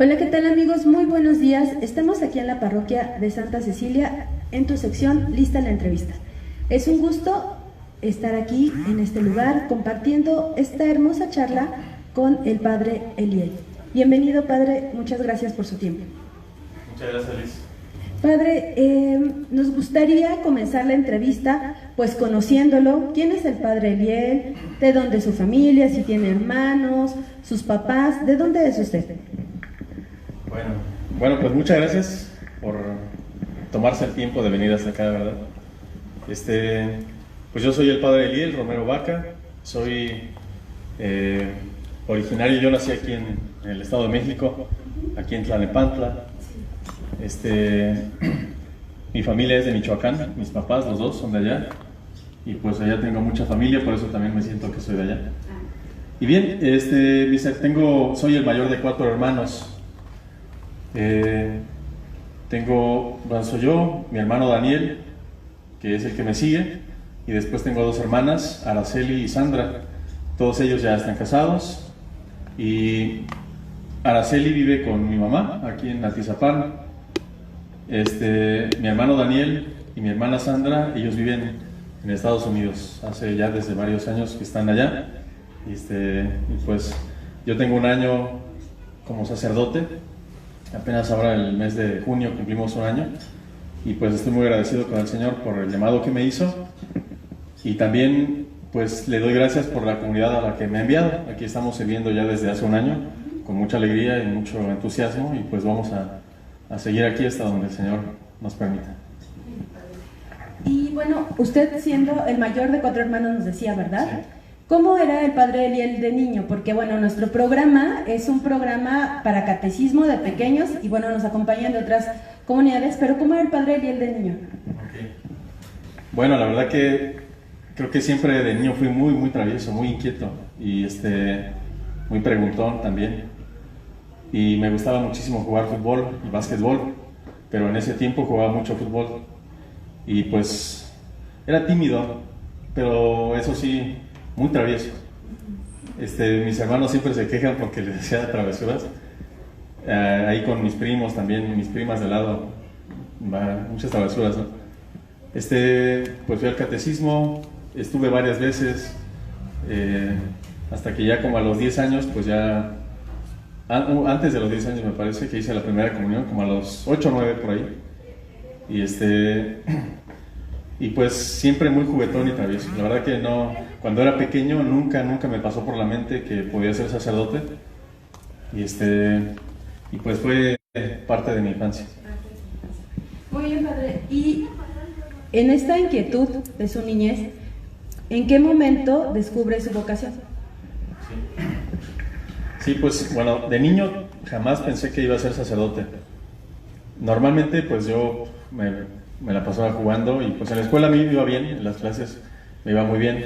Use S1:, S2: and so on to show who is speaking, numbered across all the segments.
S1: Hola, ¿qué tal amigos? Muy buenos días. Estamos aquí en la parroquia de Santa Cecilia en tu sección Lista la entrevista. Es un gusto estar aquí en este lugar compartiendo esta hermosa charla con el Padre Eliel. Bienvenido, Padre, muchas gracias por su tiempo.
S2: Muchas gracias, Liz.
S1: Padre, nos gustaría comenzar la entrevista pues conociéndolo. ¿Quién es el Padre Eliel? ¿De dónde es su familia? ¿Si tiene hermanos? ¿Sus papás? ¿De dónde es usted?
S2: Bueno, pues muchas gracias por tomarse el tiempo de venir hasta acá, ¿verdad? Pues yo soy el Padre Eliel Romero Vaca, soy originario, yo nací aquí en el Estado de México, aquí en Tlalnepantla. Mi familia es de Michoacán, mis papás, los dos, son de allá, y pues allá tengo mucha familia, por eso también me siento que soy de allá. Y bien, soy el mayor de 4 hermanos. Soy yo, mi hermano Daniel, que es el que me sigue, y después tengo 2 hermanas, Araceli y Sandra. Todos ellos ya están casados, y Araceli vive con mi mamá aquí en Atizapán. Mi hermano Daniel y mi hermana Sandra, ellos viven en Estados Unidos, hace ya desde varios años que están allá. Y pues yo tengo un año como sacerdote, apenas ahora el mes de junio cumplimos un año, y pues estoy muy agradecido con el Señor por el llamado que me hizo, y también pues le doy gracias por la comunidad a la que me ha enviado. Aquí estamos sirviendo ya desde hace un año con mucha alegría y mucho entusiasmo, y pues vamos a seguir aquí hasta donde el Señor nos permita.
S1: Y bueno, usted siendo el mayor de 4 hermanos nos decía, ¿verdad? Sí. ¿Cómo era el Padre Eliel de niño? Porque bueno, nuestro programa es un programa para catecismo de pequeños y bueno, nos acompañan de otras comunidades, pero ¿cómo era el Padre Eliel de niño?
S2: Okay. Bueno, la verdad que creo que siempre de niño fui muy, muy travieso, muy inquieto y muy preguntón también. Y me gustaba muchísimo jugar fútbol y básquetbol, pero en ese tiempo jugaba mucho fútbol y pues era tímido, pero eso sí, muy travieso. Mis hermanos siempre se quejan porque les hacía travesuras. Ahí con mis primos también, mis primas de lado, muchas travesuras, ¿no? Pues fui al catecismo, estuve varias veces, hasta que ya como a los 10 años, pues ya, antes de los 10 años me parece que hice la primera comunión, como a los 8 o 9 por ahí. Y pues siempre muy juguetón y travieso. La verdad que no, cuando era pequeño nunca me pasó por la mente que podía ser sacerdote. Y pues fue parte de mi infancia.
S1: Muy bien, Padre. Y en esta inquietud de su niñez, ¿en qué momento descubre su vocación?
S2: Sí, pues bueno, de niño jamás pensé que iba a ser sacerdote. Normalmente pues yo me la pasaba jugando y pues en la escuela me iba bien, en las clases me iba muy bien,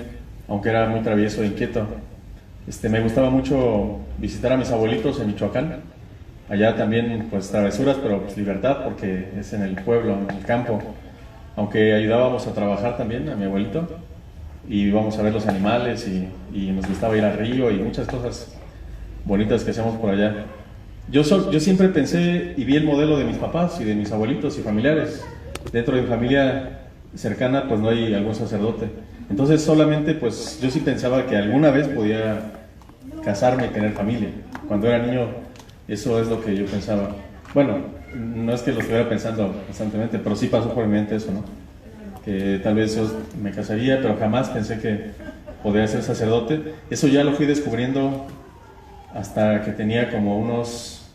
S2: aunque era muy travieso e inquieto. Me gustaba mucho visitar a mis abuelitos en Michoacán. Allá también pues travesuras, pero pues libertad, porque es en el pueblo, en el campo. Aunque ayudábamos a trabajar también a mi abuelito y íbamos a ver los animales y nos gustaba ir al río y muchas cosas bonitas que hacíamos por allá. Yo siempre pensé y vi el modelo de mis papás y de mis abuelitos y familiares. Dentro de mi familia cercana pues no hay algún sacerdote. Entonces solamente pues yo sí pensaba que alguna vez podía casarme y tener familia. Cuando era niño eso es lo que yo pensaba. Bueno, no es que lo estuviera pensando constantemente, pero sí pasó por mi mente eso, ¿no? Que tal vez yo me casaría, pero jamás pensé que podría ser sacerdote. Eso ya lo fui descubriendo hasta que tenía como unos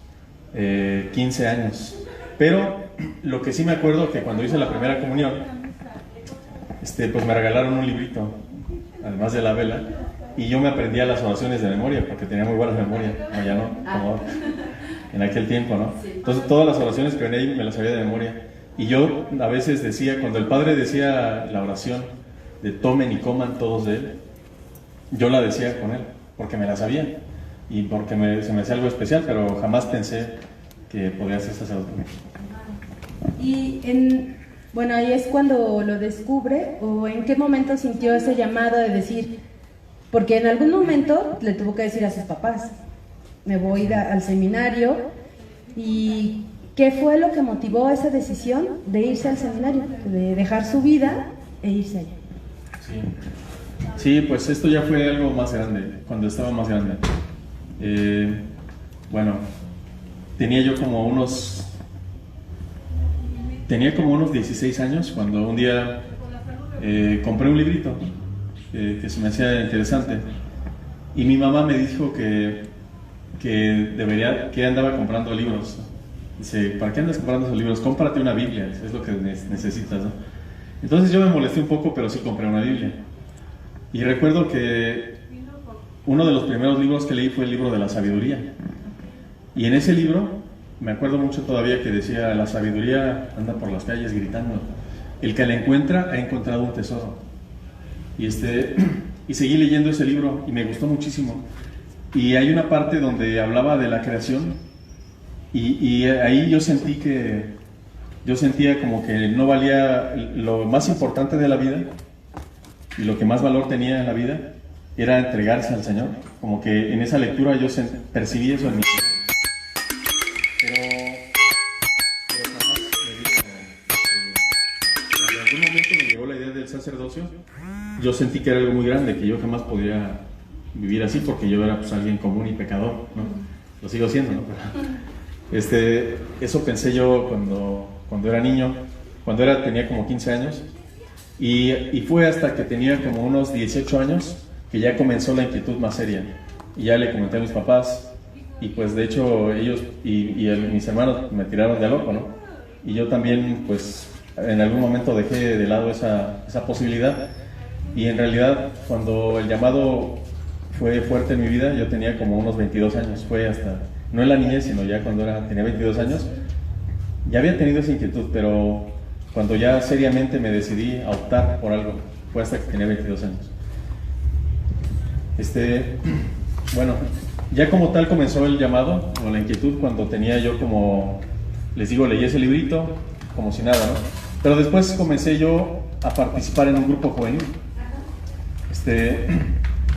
S2: 15 años. Pero lo que sí me acuerdo que cuando hice la primera comunión, pues me regalaron un librito, además de la vela, y yo me aprendía las oraciones de memoria, porque tenía muy buena memoria, no, ya no, como en aquel tiempo, ¿no? Entonces todas las oraciones que venía ahí me las sabía de memoria. Y yo a veces decía, cuando el padre decía la oración de tomen y coman todos de él, yo la decía con él, porque me la sabía. Y porque se me hacía algo especial, pero jamás pensé que podía ser sacerdote.
S1: Y bueno, ahí es cuando lo descubre, o en qué momento sintió ese llamado de decir, porque en algún momento le tuvo que decir a sus papás, me voy al seminario, ¿Y qué fue lo que motivó esa decisión de irse al seminario, de dejar su vida e irse allá?
S2: Sí, pues esto ya fue algo más grande, cuando estaba más grande. Bueno, tenía como unos 16 años cuando un día compré un librito que se me hacía interesante, y mi mamá me dijo que andaba comprando libros. Dice, ¿para qué andas comprando esos libros? Cómprate una Biblia, es lo que necesitas, ¿no? Entonces yo me molesté un poco, pero sí compré una Biblia. Y recuerdo que uno de los primeros libros que leí fue el libro de la sabiduría. Y en ese libro, me acuerdo mucho todavía que decía, la sabiduría anda por las calles gritando. El que la encuentra ha encontrado un tesoro. Y seguí leyendo ese libro y me gustó muchísimo. Y hay una parte donde hablaba de la creación y ahí yo sentía como que no valía lo más importante de la vida, y lo que más valor tenía en la vida era entregarse al Señor. Como que en esa lectura yo percibí eso en mí. Pero jamás me dijo, en algún momento me llegó la idea del sacerdocio. Yo sentí que era algo muy grande, que yo jamás podía vivir así, porque yo era pues alguien común y pecador, ¿no? Lo sigo siendo, ¿no? Pero, eso pensé yo cuando era niño, tenía como 15 años, y fue hasta que tenía como unos 18 años que ya comenzó la inquietud más seria, y ya le comenté a mis papás, y pues de hecho ellos mis hermanos me tiraron de loco, ¿no? Y yo también pues en algún momento dejé de lado esa posibilidad, y en realidad cuando el llamado fue fuerte en mi vida, yo tenía como unos 22 años, fue hasta, no en la niñez, sino ya cuando tenía 22 años, ya había tenido esa inquietud, pero cuando ya seriamente me decidí a optar por algo, fue hasta que tenía 22 años. Bueno, ya como tal comenzó el llamado, o la inquietud, cuando tenía yo como, les digo, leí ese librito, como si nada, ¿no? Pero después comencé yo a participar en un grupo juvenil.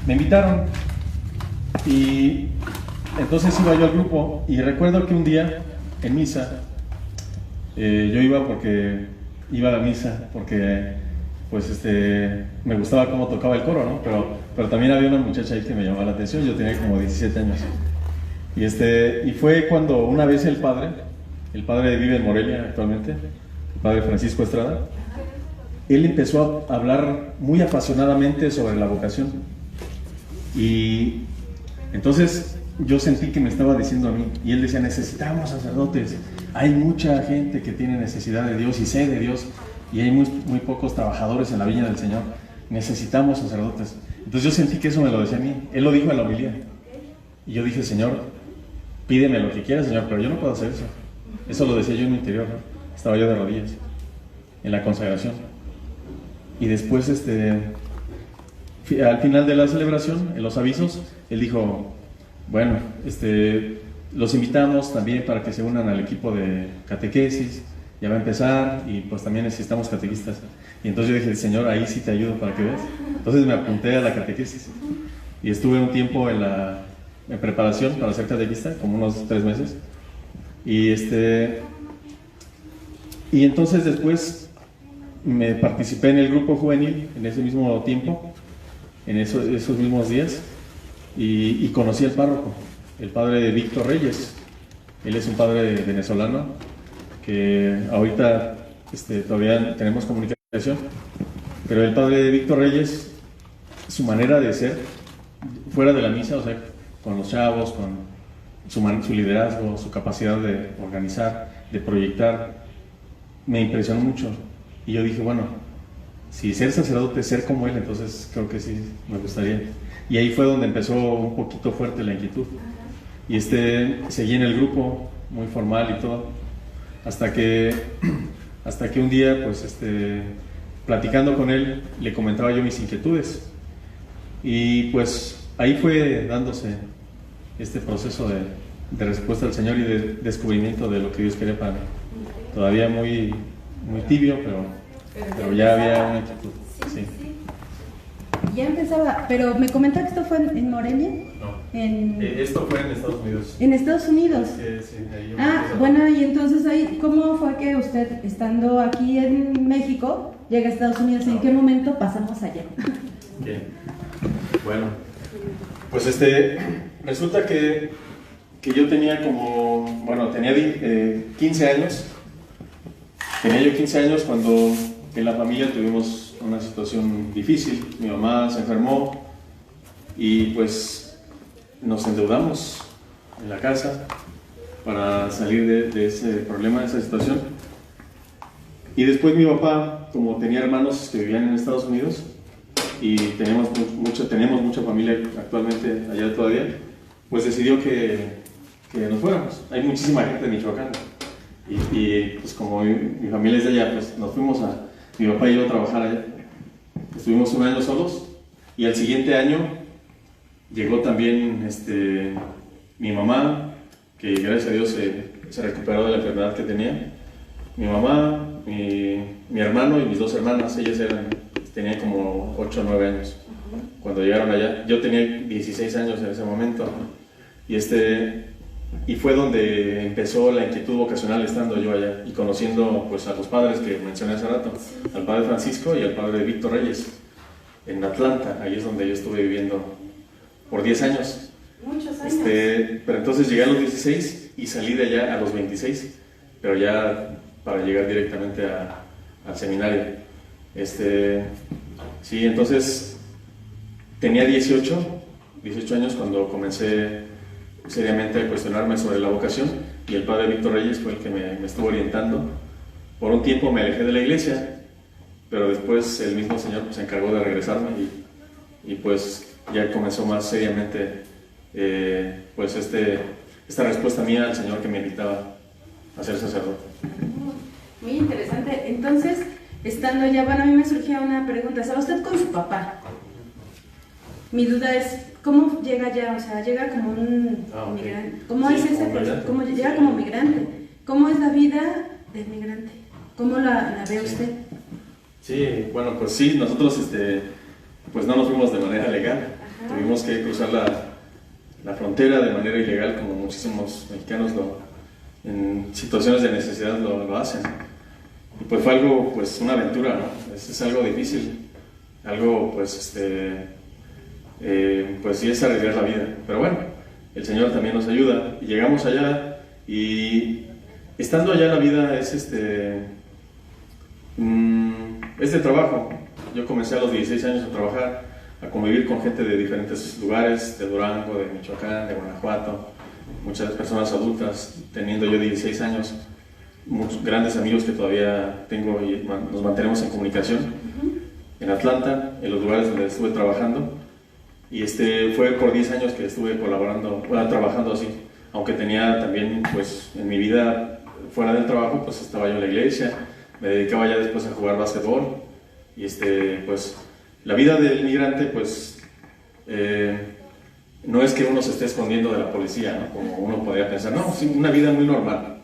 S2: Me invitaron y entonces iba yo al grupo, y recuerdo que un día en misa, yo iba a la misa porque pues me gustaba cómo tocaba el coro, ¿no? Pero también había una muchacha ahí que me llamaba la atención. Yo tenía como 17 años, y fue cuando una vez el padre vive en Morelia actualmente, el padre Francisco Estrada. Él empezó a hablar muy apasionadamente sobre la vocación, y entonces yo sentí que me estaba diciendo a mí, y él decía, necesitamos sacerdotes, hay mucha gente que tiene necesidad de Dios y sed de Dios, y hay muy pocos trabajadores en la viña del Señor, necesitamos sacerdotes. Entonces yo sentí que eso me lo decía a mí, él lo dijo en la homilía, y yo dije, Señor, pídeme lo que quieras, Señor, pero yo no puedo hacer eso. Eso lo decía yo en mi interior, ¿no? Estaba yo de rodillas en la consagración. Y después, al final de la celebración, en los avisos, él dijo, bueno, los invitamos también para que se unan al equipo de catequesis, ya va a empezar, y pues también necesitamos catequistas. Y entonces yo dije, Señor, ahí sí te ayudo para que veas. Entonces me apunté a la catequesis, y estuve un tiempo en preparación para ser catequista, como unos 3 meses. Y entonces después me participé en el grupo juvenil en ese mismo tiempo, en esos mismos días, y conocí al párroco, el padre Víctor Reyes. Él es un padre venezolano que ahorita todavía tenemos comunicación, pero el padre Víctor Reyes, su manera de ser fuera de la misa, o sea, con los chavos, con su liderazgo, su capacidad de organizar, de proyectar, me impresionó mucho. Y yo dije, bueno, si ser sacerdote es ser como él, entonces creo que sí, me gustaría. Y ahí fue donde empezó un poquito fuerte la inquietud. Y seguí en el grupo, muy formal y todo, hasta que un día, pues, platicando con él, le comentaba yo mis inquietudes. Y pues ahí fue dándose este proceso de respuesta al Señor y de descubrimiento de lo que Dios quería para mí. Todavía muy tibio, pero ya había una inquietud. Sí.
S1: Ya empezaba, pero me comenta que esto fue en Morelia.
S2: No. Esto fue en Estados Unidos.
S1: En Estados Unidos.
S2: Sí, ahí
S1: bueno, y entonces ahí, ¿cómo fue que usted, estando aquí en México, llega a Estados Unidos? ¿En qué momento pasamos allá?
S2: Bien. Bueno, pues resulta que yo tenía tenía 15 años. Tenía yo 15 años cuando en la familia tuvimos una situación difícil. Mi mamá se enfermó y pues nos endeudamos en la casa para salir de ese problema, de esa situación. Y después mi papá, como tenía hermanos que vivían en Estados Unidos y tenemos mucha familia actualmente allá todavía, pues decidió que nos fuéramos. Hay muchísima gente de Michoacán y pues como mi familia es de allá, pues nos fuimos mi papá y yo a trabajar allá. Estuvimos un año solos y al siguiente año llegó también mi mamá, que gracias a Dios se recuperó de la enfermedad que tenía. Mi mamá, mi hermano y mis dos hermanas, ellas tenían como 8 o 9 años cuando llegaron allá. Yo tenía 16 años en ese momento y fue donde empezó la inquietud vocacional estando yo allá y conociendo pues a los padres que mencioné hace rato, al padre Francisco y al padre Víctor Reyes en Atlanta. Ahí es donde yo estuve viviendo por 10 años.
S1: Muchos años.
S2: Pero entonces llegué a los 16 y salí de allá a los 26, pero ya para llegar directamente al seminario. Sí, entonces tenía 18 años cuando comencé seriamente a cuestionarme sobre la vocación y el padre Víctor Reyes fue el que me estuvo orientando. Por un tiempo me alejé de la iglesia, pero después el mismo Señor se encargó de regresarme y pues ya comenzó más seriamente pues esta respuesta mía al Señor que me invitaba a ser sacerdote.
S1: Muy interesante. Entonces, estando allá, bueno, a mí me surgía una pregunta. ¿Estaba usted con su papá? Mi duda es, ¿cómo llega allá? O sea, llega como un migrante. ¿Cómo es ese proceso? ¿Cómo llega como migrante? ¿Cómo es la vida del migrante? ¿Cómo la ve usted?
S2: Sí, bueno, pues sí, nosotros pues no nos fuimos de manera legal. Ajá. Tuvimos que cruzar la frontera de manera ilegal, como muchísimos mexicanos en situaciones de necesidad lo hacen. Y pues fue algo, pues una aventura, ¿no? Es algo difícil, algo pues pues sí es arriesgar la vida, pero bueno, el Señor también nos ayuda y llegamos allá y estando allá la vida es de trabajo. Yo comencé a los 16 años a trabajar, a convivir con gente de diferentes lugares, de Durango, de Michoacán, de Guanajuato, muchas personas adultas, teniendo yo 16 años, muchos grandes amigos que todavía tengo y nos mantenemos en comunicación, en Atlanta, en los lugares donde estuve trabajando. Y fue por 10 años que estuve trabajando así, aunque tenía también, pues, en mi vida fuera del trabajo, pues estaba yo en la iglesia, me dedicaba ya después a jugar básquetbol, y pues, la vida del migrante, pues, no es que uno se esté escondiendo de la policía, ¿no? Como uno podría pensar, no, sí, una vida muy normal,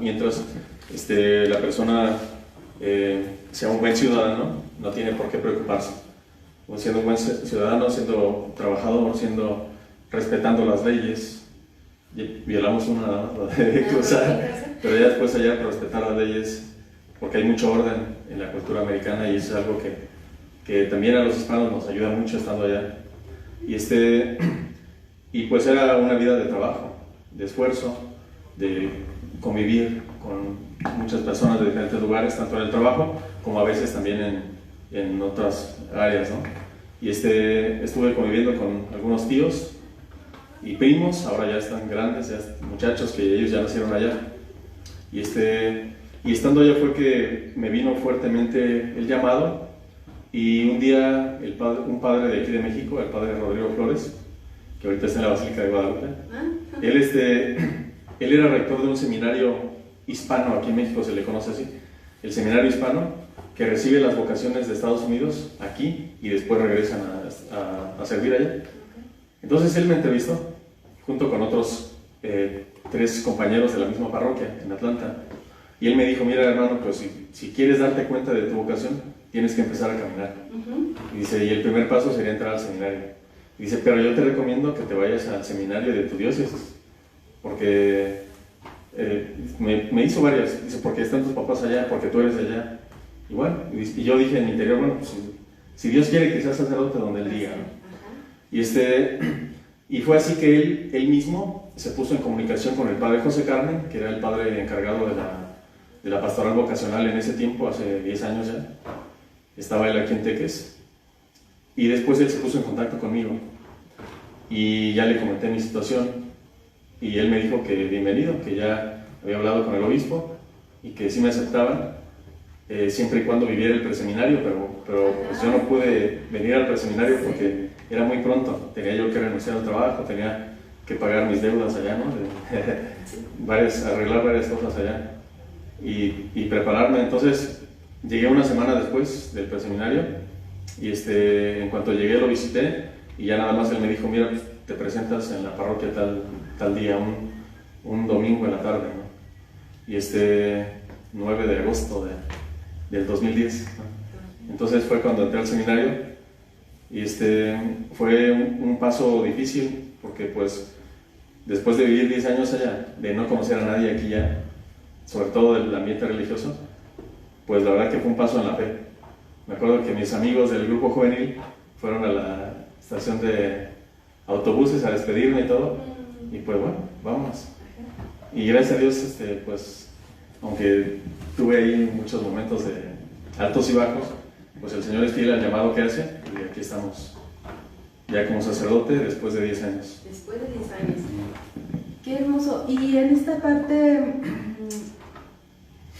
S2: mientras la persona sea un buen ciudadano, no tiene por qué preocuparse. Siendo un buen ciudadano, siendo trabajador, respetando las leyes. Violamos una, la de cruzar, pero ya después allá respetar las leyes, porque hay mucho orden en la cultura americana y es algo que también a los hispanos nos ayuda mucho estando allá. Y pues era una vida de trabajo, de esfuerzo, de convivir con muchas personas de diferentes lugares, tanto en el trabajo como a veces también en otras áreas, ¿no? Y estuve conviviendo con algunos tíos y primos, ahora ya están grandes, ya muchachos que ellos ya nacieron allá. Y estando allá fue que me vino fuertemente el llamado y un día un padre de aquí de México, el padre Rodrigo Flores, que ahorita está en la Basílica de Guadalupe, él era rector de un seminario hispano, aquí en México se le conoce así, el seminario hispano, que recibe las vocaciones de Estados Unidos aquí y después regresan a servir allá. Entonces él me entrevistó junto con otros 3 compañeros de la misma parroquia en Atlanta y él me dijo, mira hermano, pues si quieres darte cuenta de tu vocación, tienes que empezar a caminar. Y dice, y el primer paso sería entrar al seminario. Y dice, pero yo te recomiendo que te vayas al seminario de tu diócesis, porque me hizo varias. Dice, porque están tus papás allá, porque tú eres de allá. Y bueno, y yo dije en mi interior, bueno, pues, si Dios quiere que seas sacerdote, donde Él diga, ¿no? Y fue así que él mismo se puso en comunicación con el padre José Carmen, que era el padre encargado de la pastoral vocacional en ese tiempo, hace 10 años ya. Estaba él aquí en Teques. Y después él se puso en contacto conmigo. Y ya le comenté mi situación. Y él me dijo que bienvenido, que ya había hablado con el obispo y que sí me aceptaban, siempre y cuando viviera el preseminario, pero pues yo no pude venir al preseminario porque era muy pronto. Tenía yo que renunciar al trabajo, tenía que pagar mis deudas allá, ¿no? Arreglar varias cosas allá y prepararme. Entonces llegué una semana después del preseminario y en cuanto llegué lo visité y ya nada más él me dijo, mira, te presentas en la parroquia tal día, un domingo en la tarde, ¿no? Y 9 de agosto del 2010, ¿no? Entonces fue cuando entré al seminario y fue un paso difícil porque pues después de vivir 10 años allá, de no conocer a nadie aquí ya, sobre todo del ambiente religioso, pues la verdad que fue un paso en la fe. Me acuerdo que mis amigos del grupo juvenil fueron a la estación de autobuses a despedirme y todo, y pues bueno, vamos. Y gracias a Dios, pues, aunque tuve ahí muchos momentos de altos y bajos, pues el Señor es fiel al llamado que hace, y aquí estamos, ya como sacerdote, después de 10 años.
S1: Después de 10 años. Qué hermoso. Y en esta parte,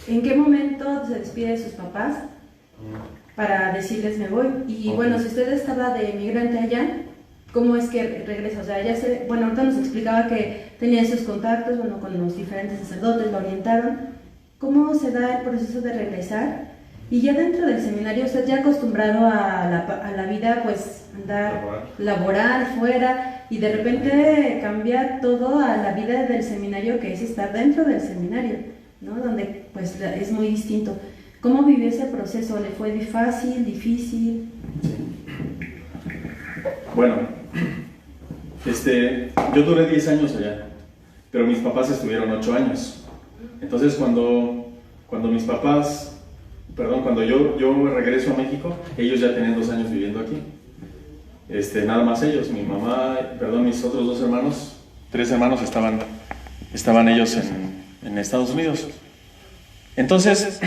S1: ¿en qué momento se despide de sus papás para decirles me voy? Y bueno, si usted estaba de migrante allá, ¿cómo es que regresa? O sea, ahorita nos explicaba que tenía esos contactos, bueno, con los diferentes sacerdotes, lo orientaron. ¿Cómo se da el proceso de regresar? Y ya dentro del seminario, usted ya acostumbrado a la vida, pues, andar, laborar fuera, y de repente cambia todo a la vida del seminario, que es estar dentro del seminario, ¿no? Donde, pues, es muy distinto. ¿Cómo vivió ese proceso? ¿Le fue fácil, difícil?
S2: Bueno, yo duré 10 años allá, pero mis papás estuvieron 8 años. Entonces cuando yo regreso a México, ellos ya tenían 2 años viviendo aquí. Nada más ellos, mis otros 2 hermanos, 3 hermanos estaban ellos en Estados Unidos. Entonces,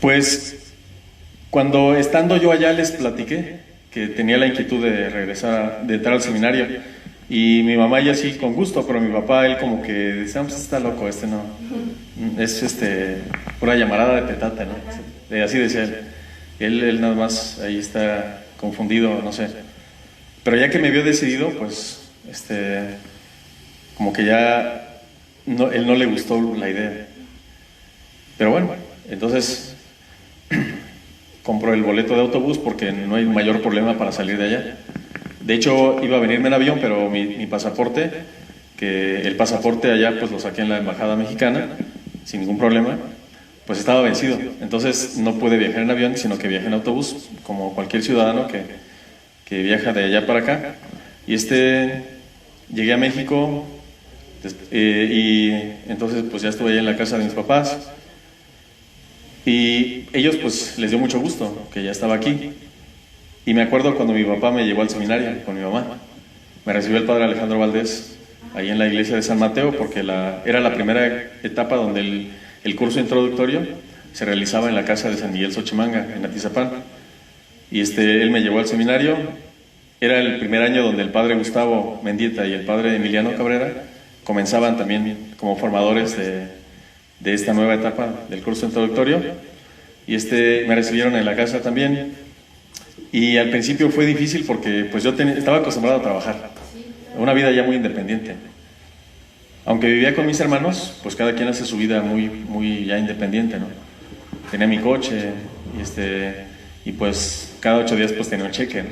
S2: pues, cuando estando yo allá les platiqué que tenía la inquietud de regresar, de entrar al seminario, y mi mamá ella sí con gusto, pero mi papá él como que decía, pues está loco, no, es pura llamarada de petate, ¿no? Así decía él nada más ahí está confundido, no sé. Pero ya que me vio decidido, pues, como que ya él no le gustó la idea. Pero bueno, entonces compró el boleto de autobús porque no hay mayor problema para salir de allá. De hecho, iba a venirme en avión, pero mi pasaporte, que el pasaporte allá pues lo saqué en la embajada mexicana, sin ningún problema, pues estaba vencido. Entonces no pude viajar en avión, sino que viajé en autobús, como cualquier ciudadano que viaja de allá para acá. Y llegué a México, y entonces pues ya estuve allá en la casa de mis papás. Y ellos pues les dio mucho gusto que ya estaba aquí. Y me acuerdo cuando mi papá me llevó al seminario con mi mamá. Me recibió el padre Alejandro Valdés ahí en la iglesia de San Mateo, porque era la primera etapa donde el curso introductorio se realizaba en la casa de San Miguel Xochimanga, en Atizapán. Y él me llevó al seminario. Era el primer año donde el padre Gustavo Mendieta y el padre Emiliano Cabrera comenzaban también como formadores de esta nueva etapa del curso introductorio. Y me recibieron en la casa también. Y al principio fue difícil porque pues yo estaba acostumbrado a trabajar, una vida ya muy independiente. Aunque vivía con mis hermanos, pues cada quien hace su vida muy, muy ya independiente, ¿no? Tenía mi coche y pues cada 8 días pues tenía un cheque, ¿no?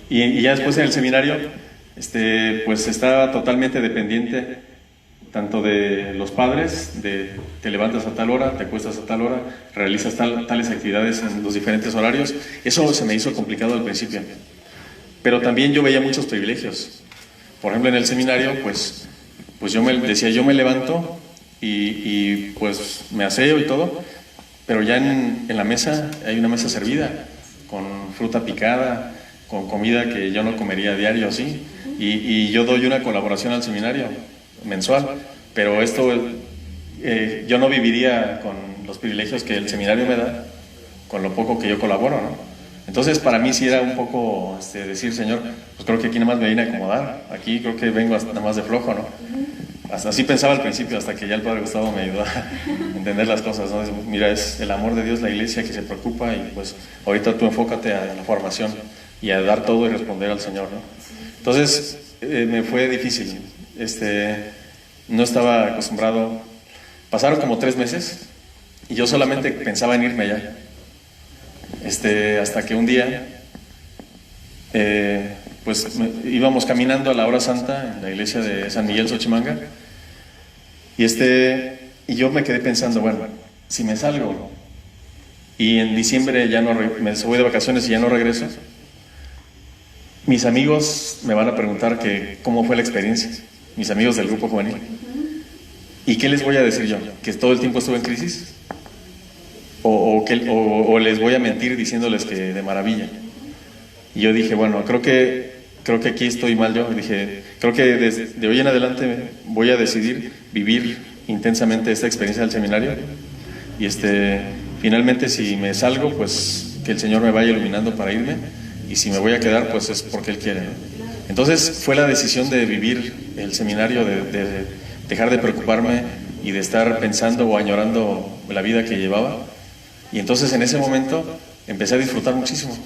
S2: Y ya después en el seminario, pues estaba totalmente dependiente tanto de los padres, de te levantas a tal hora, te acuestas a tal hora, realizas tales actividades en los diferentes horarios. Eso se me hizo complicado al principio. Pero también yo veía muchos privilegios. Por ejemplo, en el seminario, pues yo me levanto y pues me aseo y todo, pero ya en la mesa hay una mesa servida, con fruta picada, con comida que yo no comería a diario así, y yo doy una colaboración al seminario mensual, pero esto yo no viviría con los privilegios que el seminario me da, con lo poco que yo colaboro, ¿no? Entonces para mí sí era un poco decir, Señor, pues creo que aquí nada más me vine a acomodar, aquí creo que vengo nada más de flojo, ¿no? Hasta así pensaba al principio, hasta que ya el Padre Gustavo me ayudó a entender las cosas, ¿no? Mira, es el amor de Dios, la iglesia que se preocupa, y pues ahorita tú enfócate a la formación y a dar todo y responder al Señor, ¿no? Entonces me fue difícil, no estaba acostumbrado. Pasaron como 3 meses y yo solamente pensaba en irme allá, hasta que un día pues íbamos caminando a la hora santa en la iglesia de San Miguel Xochimanga, y yo me quedé pensando, bueno, si me salgo y en diciembre ya no me voy de vacaciones y ya no regreso, mis amigos me van a preguntar que cómo fue la experiencia, mis amigos del grupo juvenil, y qué les voy a decir yo, que todo el tiempo estuve en crisis, o les voy a mentir diciéndoles que de maravilla. Y yo dije, bueno, creo que aquí estoy mal yo. Dije, creo que de hoy en adelante voy a decidir vivir intensamente esta experiencia del seminario. Y finalmente, si me salgo, pues que el Señor me vaya iluminando para irme. Y si me voy a quedar, pues es porque Él quiere, ¿no? Entonces fue la decisión de vivir el seminario, de dejar de preocuparme y de estar pensando o añorando la vida que llevaba. Y entonces en ese momento empecé a disfrutar muchísimo.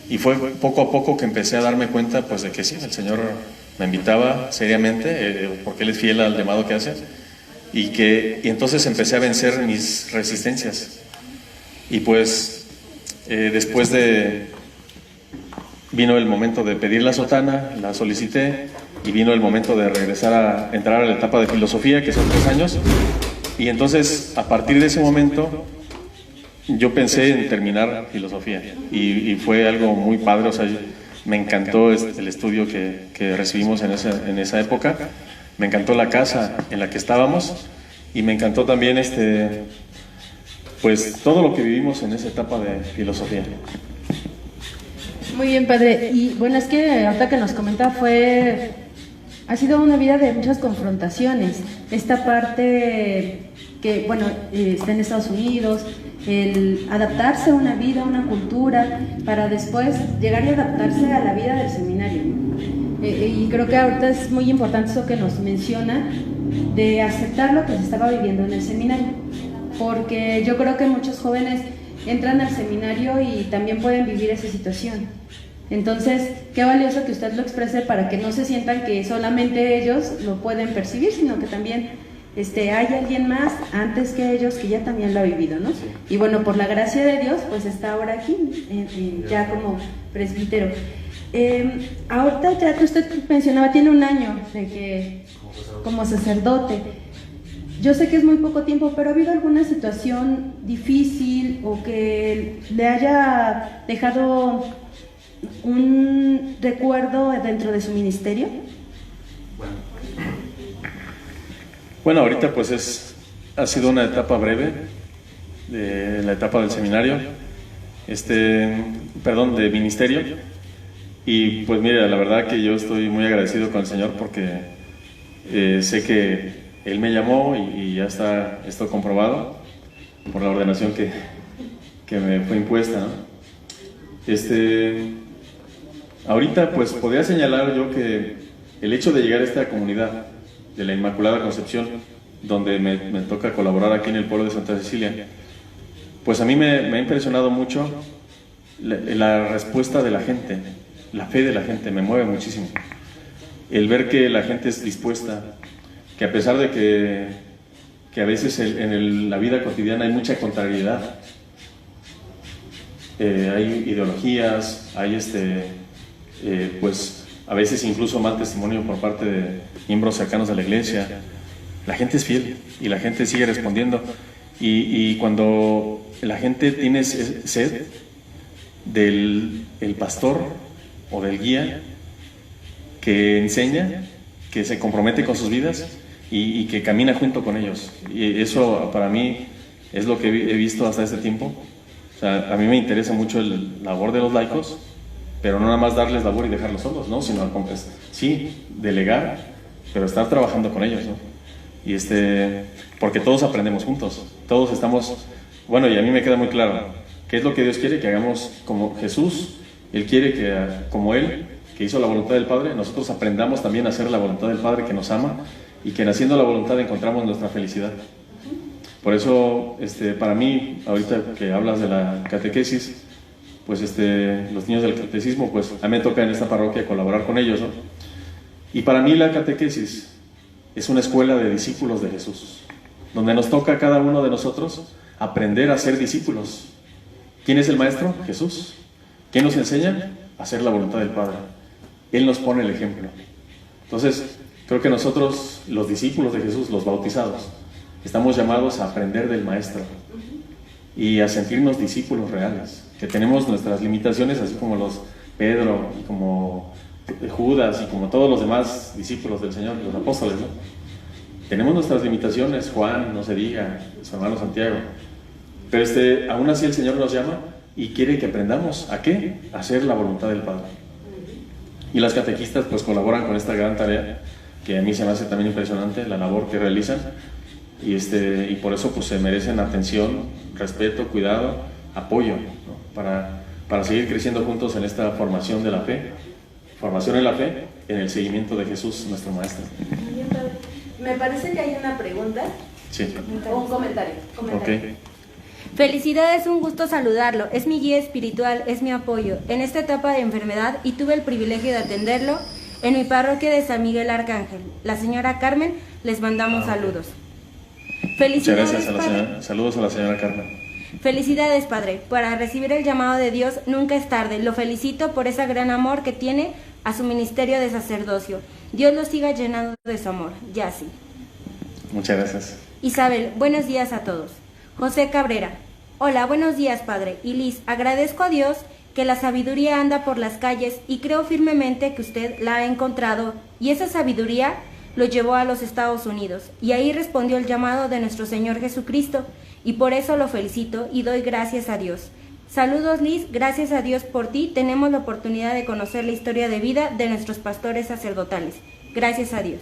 S2: Y fue poco a poco que empecé a darme cuenta, pues, de que sí, el Señor me invitaba seriamente, porque Él es fiel al llamado que hace, y entonces empecé a vencer mis resistencias. Y pues después vino el momento de pedir la sotana, la solicité, y vino el momento de regresar a entrar a la etapa de filosofía, que son 3 años. Y entonces, a partir de ese momento, yo pensé en terminar filosofía, y fue algo muy padre. O sea, me encantó el estudio que recibimos en esa época, me encantó la casa en la que estábamos, y me encantó también pues todo lo que vivimos en esa etapa de filosofía.
S1: Muy bien, padre. Y bueno, es que ahorita que nos comenta ha sido una vida de muchas confrontaciones. Esta parte que, bueno, está en Estados Unidos, el adaptarse a una vida, a una cultura, para después llegar y adaptarse a la vida del seminario. Y creo que ahorita es muy importante eso que nos menciona, de aceptar lo que se estaba viviendo en el seminario, porque yo creo que muchos jóvenes entran al seminario y también pueden vivir esa situación. Entonces, qué valioso que usted lo exprese para que no se sientan que solamente ellos lo pueden percibir, sino que también hay alguien más antes que ellos que ya también lo ha vivido, ¿no? Sí. Y bueno, por la gracia de Dios, pues está ahora aquí, ya como presbítero. Ahorita ya que usted mencionaba, tiene 1 año de que como sacerdote. Yo sé que es muy poco tiempo, pero ¿ha habido alguna situación difícil o que le haya dejado un recuerdo dentro de su ministerio?
S2: Bueno, ahorita pues ha sido una etapa breve, de la etapa del seminario, de ministerio, y pues mira, la verdad que yo estoy muy agradecido con el Señor, porque sé que Él me llamó y ya está esto comprobado por la ordenación que me fue impuesta, ¿no? Ahorita pues podría señalar yo que el hecho de llegar a esta comunidad de la Inmaculada Concepción, donde me toca colaborar aquí en el pueblo de Santa Cecilia, pues a mí me ha impresionado mucho la respuesta de la gente, la fe de la gente, me mueve muchísimo. El ver que la gente es dispuesta, que a pesar de que a veces en la vida cotidiana hay mucha contrariedad, hay ideologías, hay pues a veces incluso mal testimonio por parte de miembros cercanos de la iglesia, la gente es fiel y la gente sigue respondiendo. Y cuando la gente tiene sed del el pastor o del guía que enseña, que se compromete con sus vidas y que camina junto con ellos. Y eso para mí es lo que he visto hasta este tiempo. O sea, a mí me interesa mucho el labor de los laicos, pero no nada más darles labor y dejarlos solos, ¿no? Sino sí, delegar, pero estar trabajando con ellos, ¿no? Y porque todos aprendemos juntos, todos estamos, bueno, y a mí me queda muy claro, ¿qué es lo que Dios quiere? Que hagamos como Jesús. Él quiere que, como Él, que hizo la voluntad del Padre, nosotros aprendamos también a hacer la voluntad del Padre que nos ama, y que haciendo la voluntad encontramos nuestra felicidad. Por eso, para mí, ahorita que hablas de la catequesis, pues los niños del catecismo, pues a mí me toca en esta parroquia colaborar con ellos, ¿no? Y para mí la catequesis es una escuela de discípulos de Jesús, donde nos toca a cada uno de nosotros aprender a ser discípulos. ¿Quién es el maestro? Jesús. ¿Quién nos enseña? A hacer la voluntad del Padre. Él nos pone el ejemplo. Entonces, creo que nosotros, los discípulos de Jesús, los bautizados, estamos llamados a aprender del maestro y a sentirnos discípulos reales, que tenemos nuestras limitaciones, así como los Pedro y como Judas y como todos los demás discípulos del Señor, los apóstoles, ¿no? Tenemos nuestras limitaciones, Juan, no se diga, su hermano Santiago, pero aún así el Señor nos llama y quiere que aprendamos ¿a qué? A hacer la voluntad del Padre. Y las catequistas pues colaboran con esta gran tarea, que a mí se me hace también impresionante la labor que realizan, y por eso pues se merecen atención, respeto, cuidado, apoyo, ¿no? para seguir creciendo juntos en esta formación de la fe, formación en la fe, en el seguimiento de Jesús, nuestro Maestro.
S1: Me parece que hay una pregunta.
S2: Sí.
S1: O un comentario.
S2: Okay.
S3: Felicidades, un gusto saludarlo. Es mi guía espiritual, es mi apoyo en esta etapa de enfermedad y tuve el privilegio de atenderlo en mi parroquia de San Miguel Arcángel. La señora Carmen, les mandamos saludos. Felicidades,
S2: muchas gracias a la señora. Saludos a la señora Carmen.
S3: Felicidades, padre. Para recibir el llamado de Dios nunca es tarde. Lo felicito por ese gran amor que tiene a su ministerio de sacerdocio. Dios lo siga llenando de su amor. Yassi.
S2: Muchas gracias.
S3: Isabel, buenos días a todos. José Cabrera. Hola, buenos días, padre. Y Liz, agradezco a Dios que la sabiduría anda por las calles y creo firmemente que usted la ha encontrado y esa sabiduría lo llevó a los Estados Unidos y ahí respondió el llamado de nuestro Señor Jesucristo y por eso lo felicito y doy gracias a Dios. Saludos, Liz, gracias a Dios por ti tenemos la oportunidad de conocer la historia de vida de nuestros pastores sacerdotales. Gracias a Dios.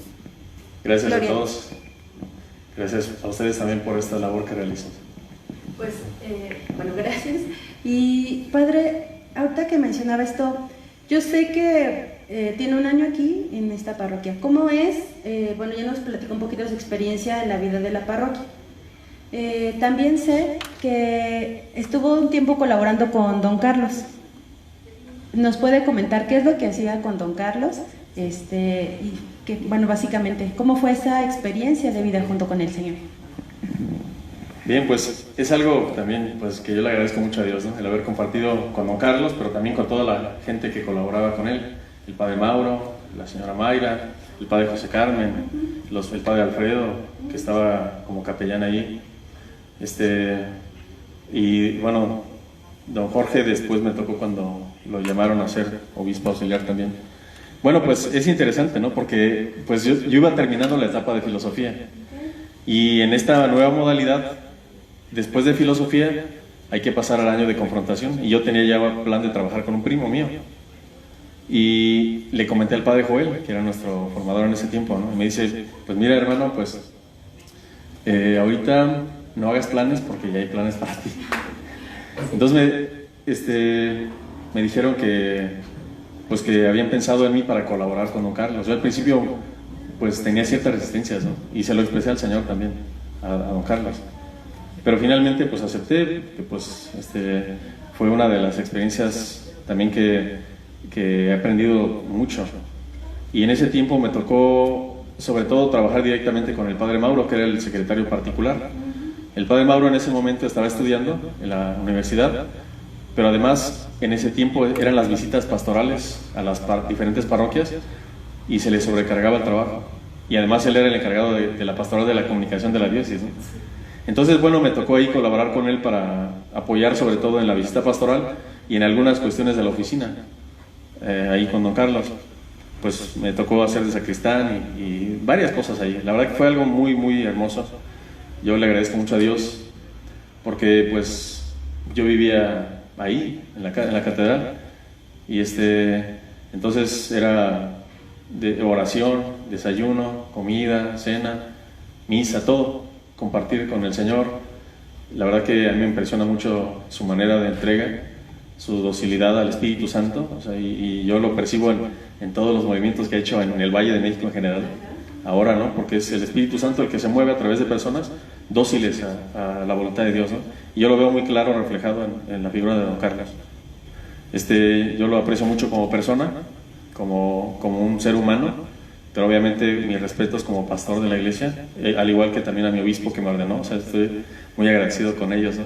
S2: Gracias
S3: Gloria
S2: a todos. Gracias a ustedes también por esta labor que realizan.
S1: Pues, bueno, gracias. Y padre, ahorita que mencionaba esto, yo sé que tiene un año aquí en esta parroquia. ¿Cómo es? Bueno, ya nos platicó un poquito de su experiencia en la vida de la parroquia. También sé que estuvo un tiempo colaborando con don Carlos. ¿Nos puede comentar qué es lo que hacía con don Carlos? Y que, bueno, básicamente, ¿cómo fue esa experiencia de vida junto con el Señor?
S2: Bien, pues es algo también pues que yo le agradezco mucho a Dios, ¿no? El haber compartido con don Carlos, pero también con toda la gente que colaboraba con él, el padre Mauro, la señora Mayra, el padre José Carmen, el padre Alfredo, que estaba como capellán ahí, y bueno, don Jorge después me tocó cuando lo llamaron a ser obispo auxiliar también. Bueno, pues es interesante, ¿no? Porque pues yo iba terminando la etapa de filosofía y en esta nueva modalidad, después de filosofía, hay que pasar al año de confrontación y yo tenía ya plan de trabajar con un primo mío y le comenté al padre Joel, que era nuestro formador en ese tiempo, ¿no? Y me dice, pues mira hermano, pues ahorita no hagas planes porque ya hay planes para ti. Entonces me dijeron que habían pensado en mí para colaborar con don Carlos. Yo al principio pues tenía ciertas resistencias, ¿no? Y se lo expresé al Señor también, a don Carlos. Pero finalmente pues acepté, que pues fue una de las experiencias también que he aprendido mucho. Y en ese tiempo me tocó sobre todo trabajar directamente con el padre Mauro, que era el secretario particular. El padre Mauro en ese momento estaba estudiando en la universidad, pero además en ese tiempo eran las visitas pastorales a las diferentes parroquias y se le sobrecargaba el trabajo. y además él era el encargado de la pastoral de la comunicación de la diócesis, ¿no? Entonces, bueno, me tocó ahí colaborar con él para apoyar sobre todo en la visita pastoral y en algunas cuestiones de la oficina, ahí con don Carlos. Pues me tocó hacer de sacristán y varias cosas ahí. La verdad que fue algo muy, muy hermoso. Yo le agradezco mucho a Dios porque pues yo vivía ahí, en la catedral, y entonces era de oración, desayuno, comida, cena, misa, todo, compartir con el Señor. La verdad que a mí me impresiona mucho su manera de entrega, su docilidad al Espíritu Santo, o sea, y yo lo percibo en todos los movimientos que ha hecho en el Valle de México en general, ahora, ¿no? Porque es el Espíritu Santo el que se mueve a través de personas dóciles a la voluntad de Dios, ¿no? Y yo lo veo muy claro reflejado en la figura de don Carlos. Yo lo aprecio mucho como persona, como un ser humano, pero obviamente mis respetos como pastor de la iglesia, al igual que también a mi obispo que me ordenó, o sea, estoy muy agradecido con ellos, ¿no?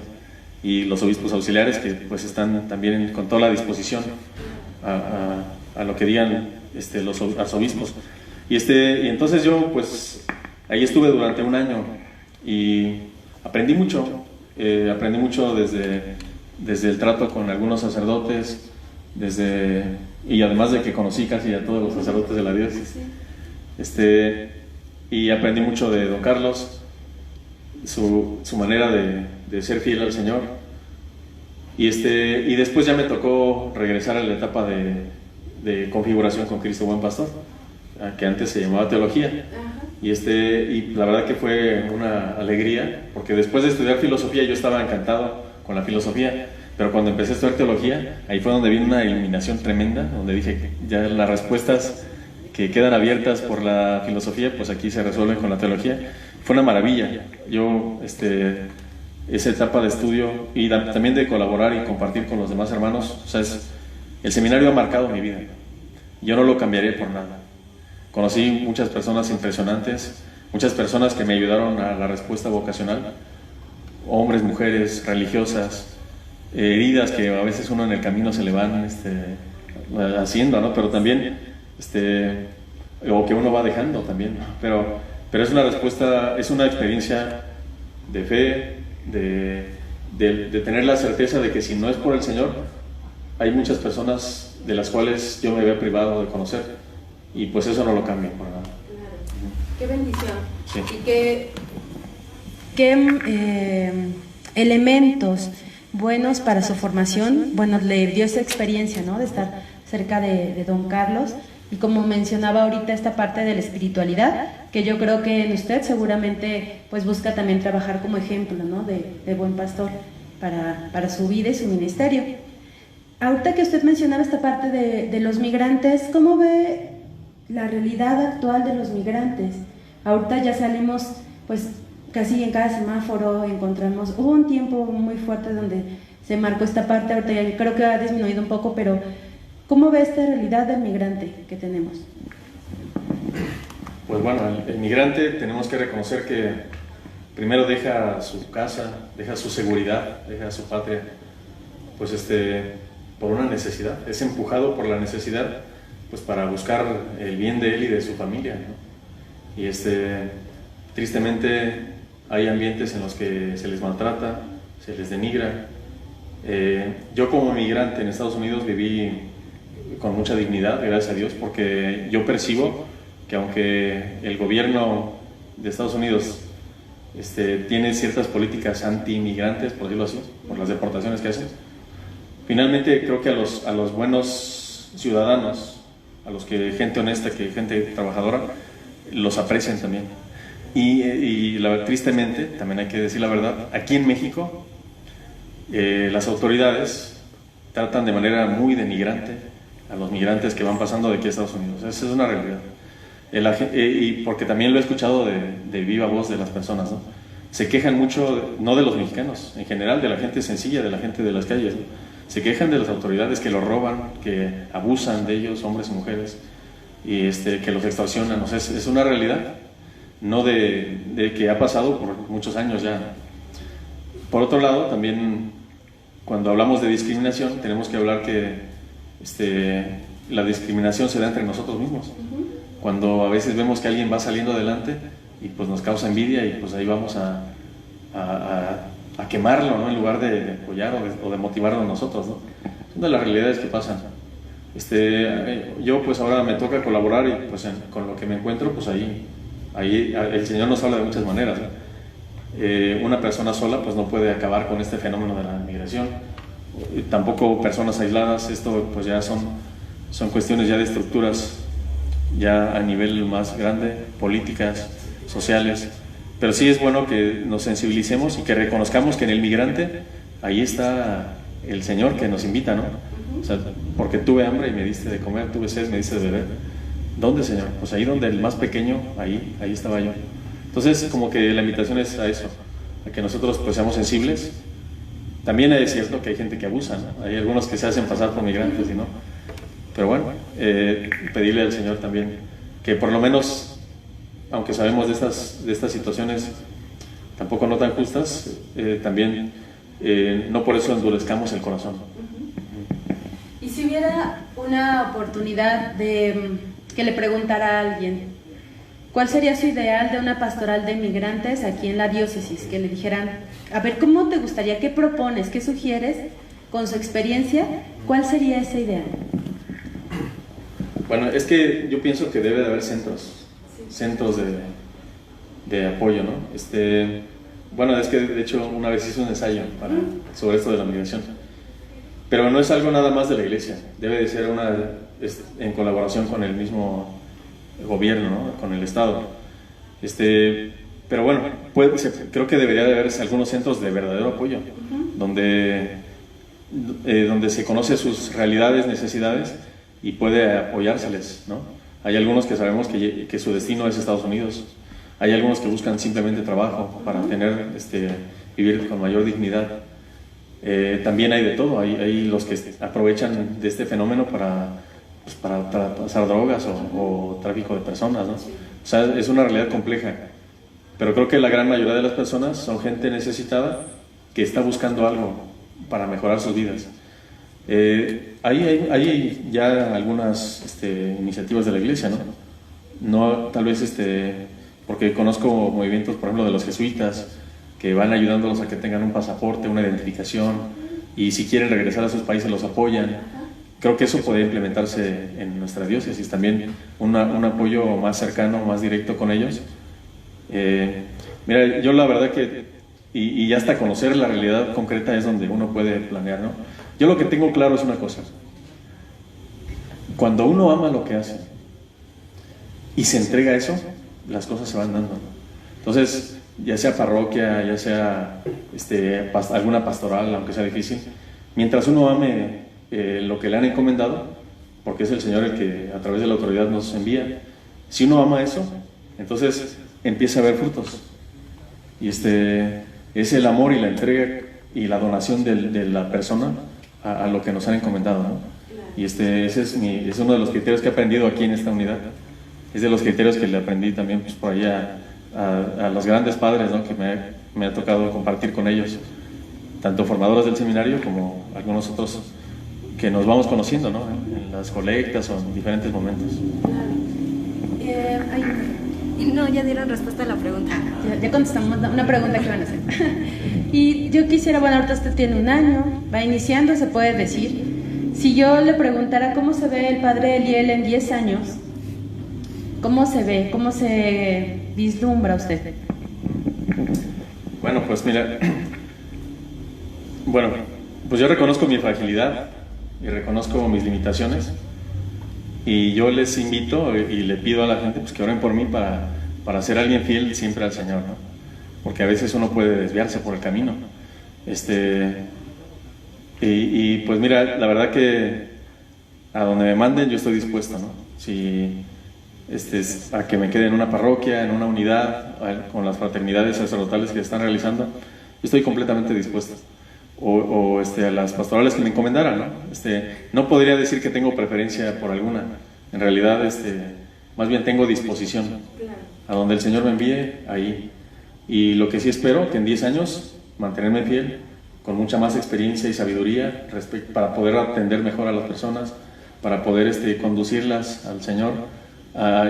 S2: Y los obispos auxiliares que pues están también con toda la disposición a lo que digan los arzobispos. Y entonces yo pues ahí estuve durante un año y aprendí mucho desde el trato con algunos sacerdotes, y además de que conocí casi a todos los sacerdotes de la diócesis, y aprendí mucho de don Carlos, su manera de ser fiel al Señor, y después ya me tocó regresar a la etapa de configuración con Cristo Buen Pastor, que antes se llamaba teología. Y la verdad que fue una alegría, porque después de estudiar filosofía yo estaba encantado con la filosofía, pero cuando empecé a estudiar teología, ahí fue donde vino una iluminación tremenda, donde dije que ya las respuestas que quedan abiertas por la filosofía, pues aquí se resuelven con la teología. Fue una maravilla. Yo, esa etapa de estudio y también de colaborar y compartir con los demás hermanos, o sea, el seminario ha marcado mi vida. Yo no lo cambiaría por nada. Conocí muchas personas impresionantes, muchas personas que me ayudaron a la respuesta vocacional, hombres, mujeres, religiosas, heridas que a veces uno en el camino se le van haciendo, ¿no? Pero también, o que uno va dejando también, ¿no? Pero es una respuesta, es una experiencia de fe, de tener la certeza de que si no es por el Señor, hay muchas personas de las cuales yo me había privado de conocer. Y pues eso no lo cambio por nada.
S3: Qué bendición.
S2: Sí.
S3: Y qué
S1: elementos buenos para su formación, bueno, le dio esa experiencia, ¿no? De estar cerca de don Carlos, y como mencionaba ahorita esta parte de la espiritualidad, que yo creo que en usted seguramente pues busca también trabajar como ejemplo, ¿no? de buen pastor para su vida y su ministerio. Ahorita que usted mencionaba esta parte de los migrantes, ¿cómo ve la realidad actual de los migrantes? Ahorita ya salimos, pues casi en cada semáforo encontramos, hubo un tiempo muy fuerte donde se marcó esta parte, ahorita ya creo que ha disminuido un poco, pero ¿cómo ve esta realidad del migrante que tenemos?
S2: Pues bueno, el migrante tenemos que reconocer que primero deja su casa, deja su seguridad, deja su patria, pues por una necesidad, es empujado por la necesidad, pues para buscar el bien de él y de su familia, ¿no? Y tristemente hay ambientes en los que se les maltrata, se les denigra. Yo como migrante en Estados Unidos viví con mucha dignidad, gracias a Dios, porque yo percibo que aunque el gobierno de Estados Unidos tiene ciertas políticas anti-inmigrantes, por decirlo así, por las deportaciones que hacen, finalmente creo que a los buenos ciudadanos, a los que gente honesta, que gente trabajadora, los aprecian también. Y tristemente, también hay que decir la verdad, aquí en México las autoridades tratan de manera muy denigrante a los migrantes que van pasando de aquí a Estados Unidos. Esa es una realidad. Y porque también lo he escuchado de viva voz de las personas, ¿no? Se quejan mucho, no de los mexicanos, en general de la gente sencilla, de la gente de las calles, ¿no? Se quejan de las autoridades que los roban, que abusan de ellos, hombres y mujeres, y que los extorsionan. O sea, es una realidad, no de que ha pasado por muchos años ya. Por otro lado, también cuando hablamos de discriminación, tenemos que hablar que la discriminación se da entre nosotros mismos. cuando a veces vemos que alguien va saliendo adelante y pues nos causa envidia y pues ahí vamos a quemarlo, ¿no? En lugar de apoyar o de motivarlo nosotros, ¿no? Son de las realidades que pasan. Yo pues ahora me toca colaborar y pues con lo que me encuentro, pues ahí el Señor nos habla de muchas maneras, ¿no? Una persona sola pues no puede acabar con este fenómeno de la migración, tampoco personas aisladas. Esto pues ya son cuestiones ya de estructuras ya a nivel más grande, políticas, sociales, pero sí es bueno que nos sensibilicemos y que reconozcamos que en el migrante ahí está el Señor que nos invita, ¿no? O sea, porque tuve hambre y me diste de comer, tuve sed, me diste de beber. ¿Dónde, Señor? Pues ahí donde el más pequeño, ahí estaba yo. Entonces, como que la invitación es a eso, a que nosotros pues seamos sensibles. También es cierto que hay gente que abusa, ¿no? Hay algunos que se hacen pasar por migrantes y no. Pero bueno, pedirle al Señor también que por lo menos, aunque sabemos de estas situaciones tampoco no tan justas, también no por eso endurezcamos el corazón.
S1: Y si hubiera una oportunidad de que le preguntara a alguien, ¿cuál sería su ideal de una pastoral de migrantes aquí en la diócesis? Que le dijeran, a ver, ¿cómo te gustaría? ¿Qué propones? ¿Qué sugieres? Con su experiencia, ¿cuál sería ese ideal?
S2: Bueno, es que yo pienso que debe de haber centros de apoyo, ¿no? Bueno, es que de hecho una vez hice un ensayo sobre esto de la migración, pero no es algo nada más de la iglesia, debe de ser en colaboración con el mismo gobierno, ¿no? Con el Estado. Pero bueno, creo que debería de haber algunos centros de verdadero apoyo, donde se conoce sus realidades, necesidades y puede apoyárseles, ¿no? Hay algunos que sabemos que su destino es Estados Unidos, hay algunos que buscan simplemente trabajo para vivir con mayor dignidad. También hay de todo, hay los que aprovechan de este fenómeno para pasar drogas o tráfico de personas, ¿no? O sea, es una realidad compleja, pero creo que la gran mayoría de las personas son gente necesitada que está buscando algo para mejorar sus vidas. Hay ya algunas iniciativas de la iglesia, ¿no? No, tal vez porque conozco movimientos, por ejemplo, de los jesuitas, que van ayudándolos a que tengan un pasaporte, una identificación, y si quieren regresar a sus países los apoyan. Creo que eso puede implementarse en nuestra diócesis también, un apoyo más cercano, más directo con ellos. Mira, yo la verdad que, y hasta conocer la realidad concreta es donde uno puede planear, ¿no? Yo lo que tengo claro es una cosa: cuando uno ama lo que hace y se entrega a eso, las cosas se van dando. Entonces, ya sea parroquia, ya sea alguna pastoral, aunque sea difícil, mientras uno ame lo que le han encomendado, porque es el Señor el que a través de la autoridad nos envía, si uno ama eso, entonces empieza a haber frutos. Y es el amor y la entrega y la donación de la persona a lo que nos han encomendado, ¿no? Y ese es uno de los criterios que he aprendido aquí en esta unidad. Es de los criterios que le aprendí también pues, por ahí a los grandes padres, ¿no? Que me ha tocado compartir con ellos, tanto formadores del seminario como algunos otros que nos vamos conociendo, ¿no? En las colectas o en diferentes momentos.
S3: No, ya dieron respuesta a la pregunta.
S1: Ya contestamos una pregunta que van a hacer. Y yo quisiera, bueno, ahorita usted tiene 1 año, va iniciando, se puede decir. Si yo le preguntara cómo se ve el padre Eliel en 10 años, ¿cómo se ve? ¿Cómo se vislumbra usted?
S2: Bueno, pues mira, pues yo reconozco mi fragilidad y reconozco mis limitaciones, y yo les invito y le pido a la gente pues, que oren por mí para ser alguien fiel siempre al Señor, ¿no? Porque a veces uno puede desviarse por el camino. Y pues mira, la verdad que a donde me manden yo estoy dispuesto, ¿no? Si a que me quede en una parroquia, en una unidad, con las fraternidades sacerdotales que están realizando, yo estoy completamente dispuesto. O a las pastorales que me encomendaran, ¿no? No podría decir que tengo preferencia por alguna. En realidad, más bien tengo disposición. A donde el Señor me envíe, ahí. Y lo que sí espero, que en 10 años mantenerme fiel, con mucha más experiencia y sabiduría para poder atender mejor a las personas, para poder conducirlas al Señor,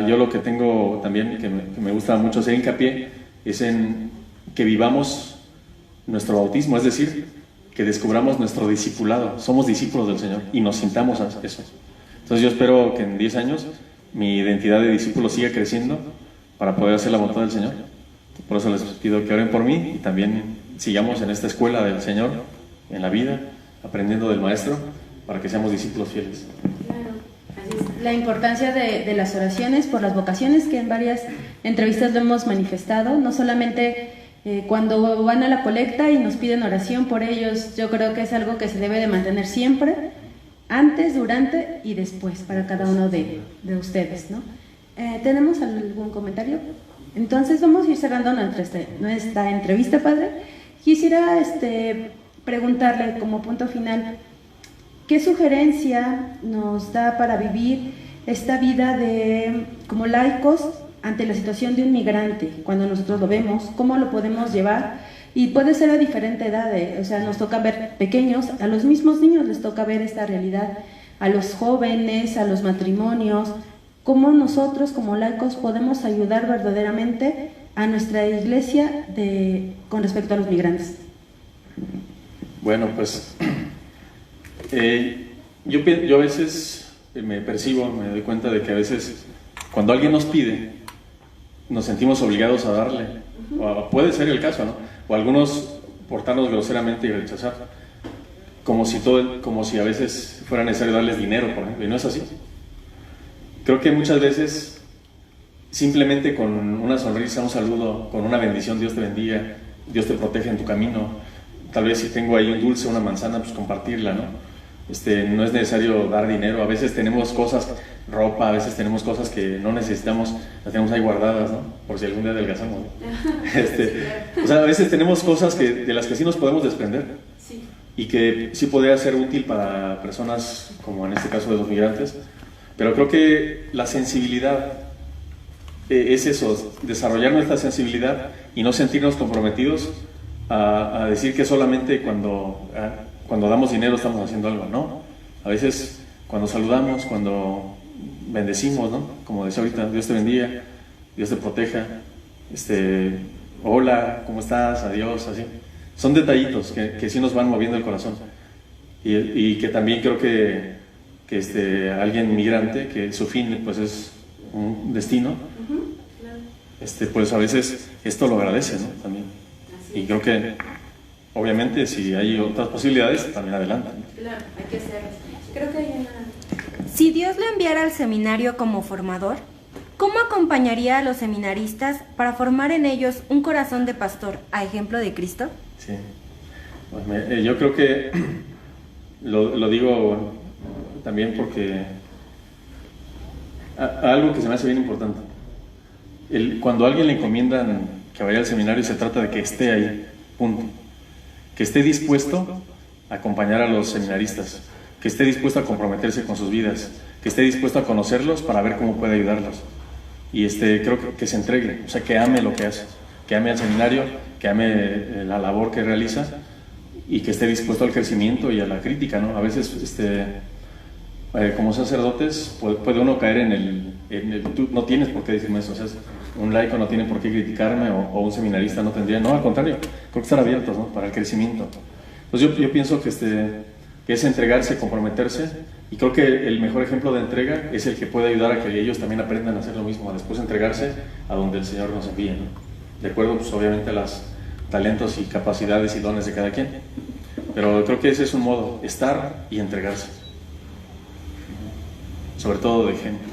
S2: Yo lo que tengo también, que me gusta mucho hacer hincapié, es en que vivamos nuestro bautismo, es decir, que descubramos nuestro discipulado. Somos discípulos del Señor y nos sintamos a eso. Entonces yo espero que en 10 años mi identidad de discípulo siga creciendo para poder hacer la voluntad del Señor. Por eso les pido que oren por mí y también sigamos en esta escuela del Señor, en la vida, aprendiendo del Maestro, para que seamos discípulos fieles.
S1: La importancia de las oraciones por las vocaciones, que en varias entrevistas lo hemos manifestado, no solamente cuando van a la colecta y nos piden oración por ellos. Yo creo que es algo que se debe de mantener siempre, antes, durante y después, para cada uno de ustedes, ¿no? ¿Tenemos algún comentario? Entonces vamos a ir cerrando nuestra entrevista, padre. Quisiera preguntarle como punto final, ¿qué sugerencia nos da para vivir esta vida como laicos ante la situación de un migrante? Cuando nosotros lo vemos, ¿cómo lo podemos llevar? Y puede ser a diferente edad, o sea, nos toca ver pequeños, a los mismos niños les toca ver esta realidad, a los jóvenes, a los matrimonios. ¿Cómo nosotros como laicos podemos ayudar verdaderamente a nuestra iglesia con respecto a los migrantes?
S2: Bueno, pues yo a veces me doy cuenta de que a veces cuando alguien nos pide, nos sentimos obligados a darle. O puede ser el caso, ¿no? O algunos portarnos groseramente y rechazar, como si a veces fuera necesario darles dinero, por ejemplo, y no es así. Creo que muchas veces simplemente con una sonrisa, un saludo, con una bendición, Dios te bendiga, Dios te protege en tu camino. Tal vez si tengo ahí un dulce, una manzana, pues compartirla, ¿no? No es necesario dar dinero. A veces tenemos cosas, ropa, a veces tenemos cosas que no necesitamos, las tenemos ahí guardadas, ¿no? Por si algún día adelgazamos, ¿no? O sea, a veces tenemos cosas de las que sí nos podemos desprender, sí, y que sí podría ser útil para personas como en este caso de los migrantes. Pero creo que la sensibilidad es eso, desarrollar nuestra sensibilidad y no sentirnos comprometidos a decir que solamente cuando damos dinero estamos haciendo algo, ¿no? A veces cuando saludamos, cuando bendecimos, ¿no? Como decía ahorita, Dios te bendiga, Dios te proteja, hola, ¿cómo estás? Adiós, así. Son detallitos que sí nos van moviendo el corazón. Y que también creo que alguien migrante, que su fin pues es un destino, pues a veces esto lo agradece, ¿no? También. Y creo que obviamente si hay otras posibilidades también adelante, ¿no?
S3: Claro, hay que hacerlo. Creo que hay una... Si Dios lo enviara al seminario como formador, ¿cómo acompañaría a los seminaristas para formar en ellos un corazón de pastor a ejemplo de Cristo?
S2: Sí, pues yo creo que lo digo también porque algo que se me hace bien importante, cuando a alguien le encomiendan que vaya al seminario, se trata de que esté ahí, punto, que esté dispuesto a acompañar a los seminaristas, que esté dispuesto a comprometerse con sus vidas, que esté dispuesto a conocerlos para ver cómo puede ayudarlos, y creo que se entregue, o sea, que ame lo que hace, que ame al seminario, que ame la labor que realiza y que esté dispuesto al crecimiento y a la crítica, ¿no? A veces como sacerdotes puede uno caer en el tú no tienes por qué decirme eso, o sea, un laico no tiene por qué criticarme o un seminarista no tendría, no, al contrario, creo que estar abiertos, ¿no? Para el crecimiento. Entonces yo pienso que es entregarse, comprometerse, y creo que el mejor ejemplo de entrega es el que puede ayudar a que ellos también aprendan a hacer lo mismo, a después entregarse a donde el Señor nos envíe, ¿no? De acuerdo, pues obviamente a los talentos y capacidades y dones de cada quien, pero creo que ese es un modo, estar y entregarse, sobre todo de ejemplo.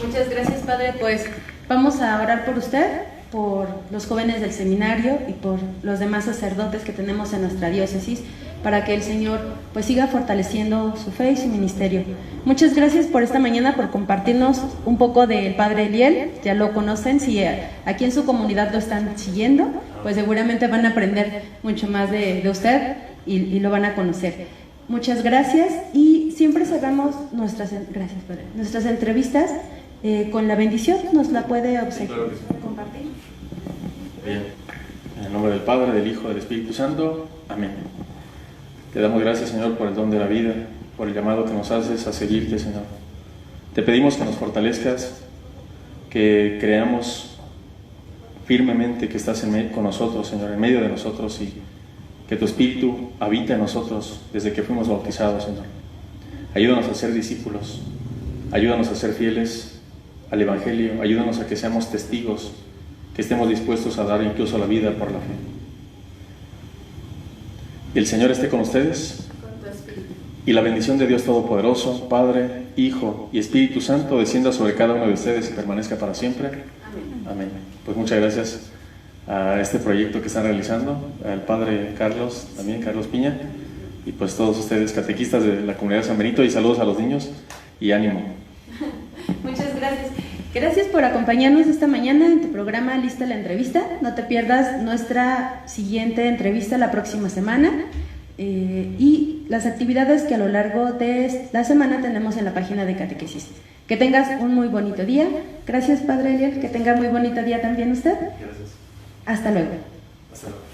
S1: Muchas gracias, padre. Pues vamos a orar por usted, por los jóvenes del seminario y por los demás sacerdotes que tenemos en nuestra diócesis, para que el Señor pues siga fortaleciendo su fe y su ministerio. Muchas gracias por esta mañana, por compartirnos un poco del padre Eliel. Ya lo conocen, si aquí en su comunidad lo están siguiendo, pues seguramente van a aprender mucho más de usted y lo van a conocer. Muchas gracias, y siempre cerramos nuestras entrevistas con la bendición. ¿Nos la puede obsequiar?
S2: Claro que sí.
S1: Compartir.
S2: Bien. En el nombre del Padre, del Hijo y del Espíritu Santo. Amén. Te damos gracias, Señor, por el don de la vida, por el llamado que nos haces a seguirte, Señor. Te pedimos que nos fortalezcas, que creamos firmemente que estás con nosotros, Señor, en medio de nosotros, y que tu Espíritu habita en nosotros desde que fuimos bautizados, Señor. Ayúdanos a ser discípulos, ayúdanos a ser fieles al Evangelio, ayúdanos a que seamos testigos, que estemos dispuestos a dar incluso la vida por la fe. Y el Señor esté con ustedes, y la bendición de Dios Todopoderoso, Padre, Hijo y Espíritu Santo, descienda sobre cada uno de ustedes y permanezca para siempre.
S3: Amén.
S2: Amén. Pues muchas gracias a este proyecto que están realizando, al Padre Carlos, también Carlos Piña, y pues todos ustedes catequistas de la comunidad de San Benito, y saludos a los niños y ánimo.
S1: Muchas gracias. Gracias por acompañarnos esta mañana en tu programa Lista la Entrevista. No te pierdas nuestra siguiente entrevista la próxima semana y las actividades que a lo largo de la semana tenemos en la página de Catequesis. Que tengas un muy bonito día. Gracias, Padre Eliel. Que tenga muy bonito día también usted.
S2: Gracias.
S1: Hasta luego.
S2: Hasta luego.